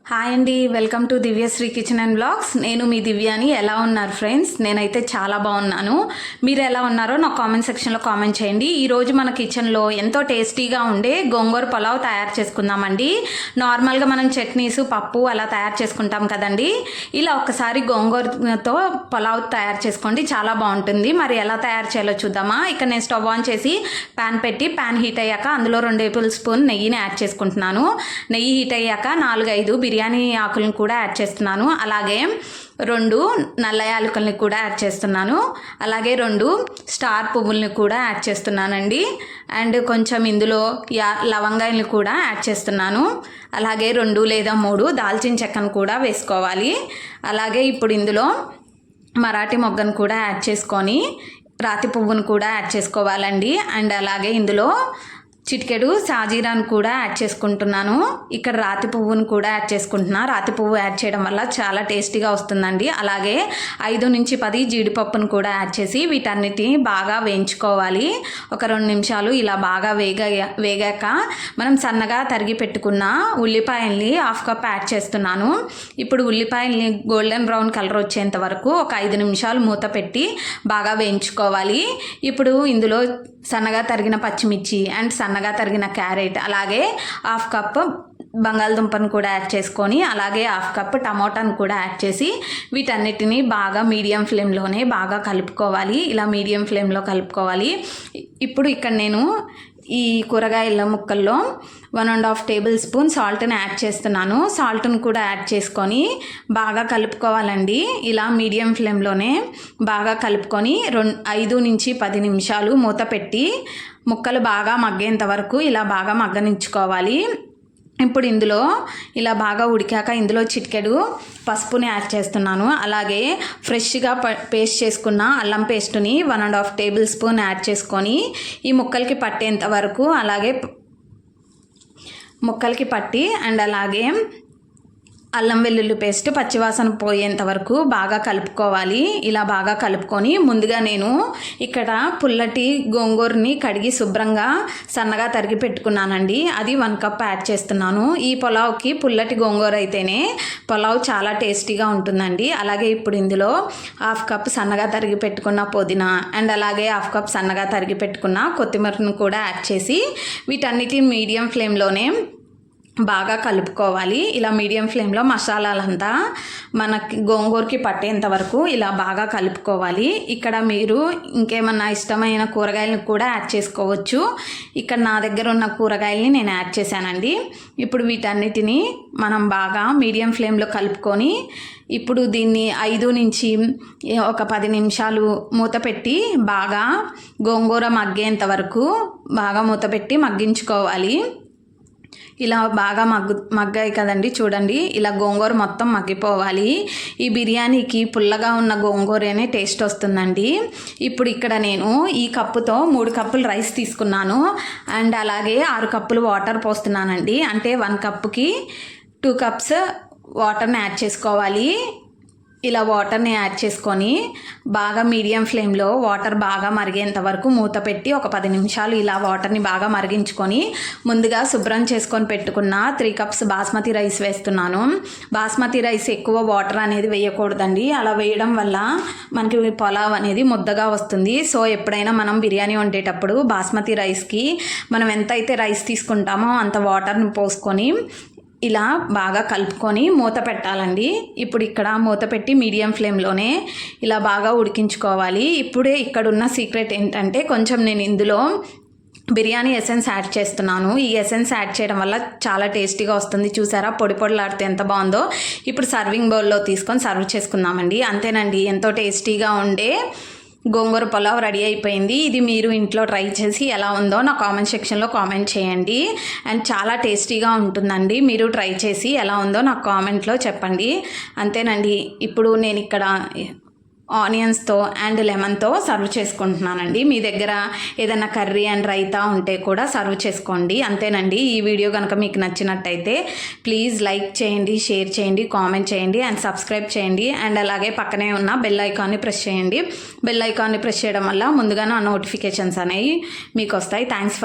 Hi అండి, welcome to Divyasri kitchen and blogs. నేను మీ దివ్యాని. ఎలా ఉన్నారు ఫ్రెండ్స్? నేనైతే చాలా బాగున్నాను. మీరు ఎలా ఉన్నారో నా కామెంట్ సెక్షన్లో కామెంట్ చేయండి. ఈరోజు మన కిచెన్లో ఎంతో టేస్టీగా ఉండే గోంగూర పులావ్ తయారు చేసుకుందామండి. నార్మల్గా మనం చట్నీస్, పప్పు అలా తయారు చేసుకుంటాం కదండి. ఇలా ఒక్కసారి గోంగూరతో పులావ్ తయారు చేసుకోండి, చాలా బాగుంటుంది. మరి ఎలా తయారు చేయాలో చూద్దామా? ఇక్కడ నేను స్టవ్ ఆన్ చేసి ప్యాన్ పెట్టి, ప్యాన్ హీట్ అయ్యాక అందులో 2 టేబుల్ స్పూన్ నెయ్యిని యాడ్ చేసుకుంటున్నాను. నెయ్యి హీట్ అయ్యాక 4-5 బిర్యానీ ఆకులను కూడా యాడ్ చేస్తున్నాను. అలాగే 2 నల్ల యాలకుల్ని కూడా యాడ్ చేస్తున్నాను. అలాగే 2 స్టార్ పువ్వుల్ని కూడా యాడ్ చేస్తున్నానండి. అండ్ కొంచెం ఇందులో లవంగాయలను కూడా యాడ్ చేస్తున్నాను. అలాగే 2 లేదా 3 దాల్చిన చెక్కను కూడా వేసుకోవాలి. అలాగే ఇప్పుడు ఇందులో మరాఠీ మొగ్గను కూడా యాడ్ చేసుకొని రాతి పువ్వును కూడా యాడ్ చేసుకోవాలండి. అండ్ అలాగే ఇందులో చిటికెడు సాజీరాను కూడా యాడ్ చేసుకుంటున్నాను. ఇక్కడ రాతి పువ్వును కూడా యాడ్ చేసుకుంటున్నా. రాతి పువ్వు యాడ్ చేయడం వల్ల చాలా టేస్టీగా వస్తుందండి. అలాగే 5-10 జీడిపప్పును కూడా యాడ్ చేసి వీటన్నిటిని బాగా వేయించుకోవాలి. ఒక 2 నిమిషాలు ఇలా బాగా వేగాక మనం సన్నగా తరిగి పెట్టుకున్న ఉల్లిపాయల్ని 1/2 కప్ యాడ్ చేస్తున్నాను. ఇప్పుడు ఉల్లిపాయల్ని గోల్డెన్ బ్రౌన్ కలర్ వచ్చేంత వరకు ఒక 5 నిమిషాలు మూత పెట్టి బాగా వేయించుకోవాలి. ఇప్పుడు ఇందులో సన్నగా తరిగిన పచ్చిమిర్చి అండ్ సన్నగా తరిగిన క్యారెట్, అలాగే 1/2 కప్ బంగాళదుంపను కూడా యాడ్ చేసుకొని, అలాగే 1/2 కప్ టమోటాను కూడా యాడ్ చేసి వీటన్నిటిని బాగా మీడియం ఫ్లేమ్లోనే బాగా కలుపుకోవాలి. ఇలా మీడియం ఫ్లేమ్లో కలుపుకోవాలి. ఇప్పుడు ఇక్కడ నేను ఈ కూరగాయల ముక్కల్లో 1.5 టేబుల్ స్పూన్ సాల్ట్ని యాడ్ చేస్తున్నాను. సాల్ట్ను కూడా యాడ్ చేసుకొని బాగా కలుపుకోవాలండి. ఇలా మీడియం ఫ్లేమ్లోనే బాగా కలుపుకొని 5-10 నిమిషాలు మూత పెట్టి ముక్కలు బాగా మగ్గేంత వరకు ఇలా బాగా మగ్గనించుకోవాలి. ఇప్పుడు ఇందులో ఇలా బాగా ఉడికాక ఇందులో చిటికెడు పసుపుని యాడ్ చేస్తున్నాను. అలాగే ఫ్రెష్గా పేస్ట్ చేసుకున్న అల్లం పేస్టుని 1.5 టేబుల్ స్పూన్ యాడ్ చేసుకొని ఈ ముక్కలకి పట్టేంత వరకు అలాగే ముక్కలకి పట్టి అండ్ అలాగే అల్లం వెల్లుల్లి పేస్ట్ పచ్చివాసన పోయేంత వరకు బాగా కలుపుకోవాలి. ఇలా బాగా కలుపుకొని ముందుగా నేను ఇక్కడ పుల్లటి గోంగూరని కడిగి శుభ్రంగా సన్నగా తరిగి పెట్టుకున్నానండి. అది 1 కప్ యాడ్ చేస్తున్నాను. ఈ పులావ్కి పుల్లటి గోంగూర అయితేనే పులావ్ చాలా టేస్టీగా ఉంటుందండి. అలాగే ఇప్పుడు ఇందులో 1/2 కప్ సన్నగా తరిగి పెట్టుకున్న పుదీనా అండ్ అలాగే 1/2 కప్ సన్నగా తరిగి పెట్టుకున్న కొత్తిమీరను కూడా యాడ్ చేసి వీటన్నిటిని మీడియం ఫ్లేమ్లోనే బాగా కలుపుకోవాలి. ఇలా మీడియం ఫ్లేమ్లో మసాలాలంతా మనకి గోంగూరకి పట్టేంత వరకు ఇలా బాగా కలుపుకోవాలి. ఇక్కడ మీరు ఇంకేమన్నా ఇష్టమైన కూరగాయలను కూడా యాడ్ చేసుకోవచ్చు. ఇక్కడ నా దగ్గర ఉన్న కూరగాయలని నేను యాడ్ చేశానండి. ఇప్పుడు వీటన్నిటిని మనం బాగా మీడియం ఫ్లేమ్లో కలుపుకొని ఇప్పుడు దీన్ని 5-10 నిమిషాలు మూత పెట్టి బాగా గోంగూర మగ్గేంత వరకు బాగా మూత పెట్టి మగ్గించుకోవాలి. ఇలా బాగా మగ్గాయి కదండి, చూడండి ఇలా గోంగూర మొత్తం మగ్గిపోవాలి. ఈ బిర్యానీకి పుల్లగా ఉన్న గోంగూరనే టేస్ట్ వస్తుందండి. ఇప్పుడు ఇక్కడ నేను ఈ కప్పుతో 3 కప్పులు రైస్ తీసుకున్నాను అండ్ అలాగే 6 కప్పులు వాటర్ పోస్తున్నానండి. అంటే 1 కప్పుకి 2 కప్స్ వాటర్ని యాడ్ చేసుకోవాలి. ఇలా వాటర్ని యాడ్ చేసుకొని బాగా మీడియం ఫ్లేమ్లో వాటర్ బాగా మరిగేంత వరకు మూత పెట్టి ఒక 10 నిమిషాలు ఇలా వాటర్ని బాగా మరిగించుకొని ముందుగా శుభ్రం చేసుకొని పెట్టుకున్న 3 కప్స్ బాస్మతి రైస్ వేస్తున్నాను. బాస్మతి రైస్ ఎక్కువ వాటర్ అనేది వేయకూడదండి. అలా వేయడం వల్ల మనకి పులావ్ అనేది ముద్దగా వస్తుంది. సో ఎప్పుడైనా మనం బిర్యానీ వండేటప్పుడు బాస్మతి రైస్కి మనం ఎంతైతే రైస్ తీసుకుంటామో అంత వాటర్ని పోసుకొని ఇలా బాగా కలుపుకొని మూత పెట్టాలండి. ఇప్పుడు ఇక్కడ మూత పెట్టి మీడియం ఫ్లేమ్లోనే ఇలా బాగా ఉడికించుకోవాలి. ఇప్పుడే ఇక్కడున్న సీక్రెట్ ఏంటంటే కొంచెం నేను ఇందులో బిర్యానీ ఎసెన్స్ యాడ్ చేస్తున్నాను. ఈ ఎసెన్స్ యాడ్ చేయడం వల్ల చాలా టేస్టీగా వస్తుంది. చూసారా పొడి పొడిలాడితే ఎంత బాగుందో. ఇప్పుడు సర్వింగ్ బౌల్లో తీసుకొని సర్వ్ చేసుకుందామండి. అంతేనండి, ఎంతో టేస్టీగా ఉండే గోంగూర పులావ్ రెడీ అయిపోయింది. ఇది మీరు ఇంట్లో ట్రై చేసి ఎలా ఉందో నా కామెంట్ సెక్షన్లో కామెంట్ చేయండి. అండ్ చాలా టేస్టీగా ఉంటుందండి. మీరు ట్రై చేసి ఎలా ఉందో నాకు కామెంట్లో చెప్పండి. అంతేనండి, ఇప్పుడు నేను ఇక్కడ ఆనియన్స్తో అండ్ లెమన్తో సర్వ్ చేసుకుంటున్నానండి. మీ దగ్గర ఏదైనా కర్రీ అండ్ రైతా ఉంటే కూడా సర్వ్ చేసుకోండి. అంతేనండి, ఈ వీడియో కనుక మీకు నచ్చినట్టయితే ప్లీజ్ లైక్ చేయండి, షేర్ చేయండి, కామెంట్ చేయండి అండ్ సబ్స్క్రైబ్ చేయండి. అండ్ అలాగే పక్కనే ఉన్న బెల్ ఐకాన్ని ప్రెస్ చేయండి. బెల్ ఐకాన్ని ప్రెస్ చేయడం వల్ల ముందుగా నా నోటిఫికేషన్స్ అనేవి మీకు వస్తాయి. Thanks for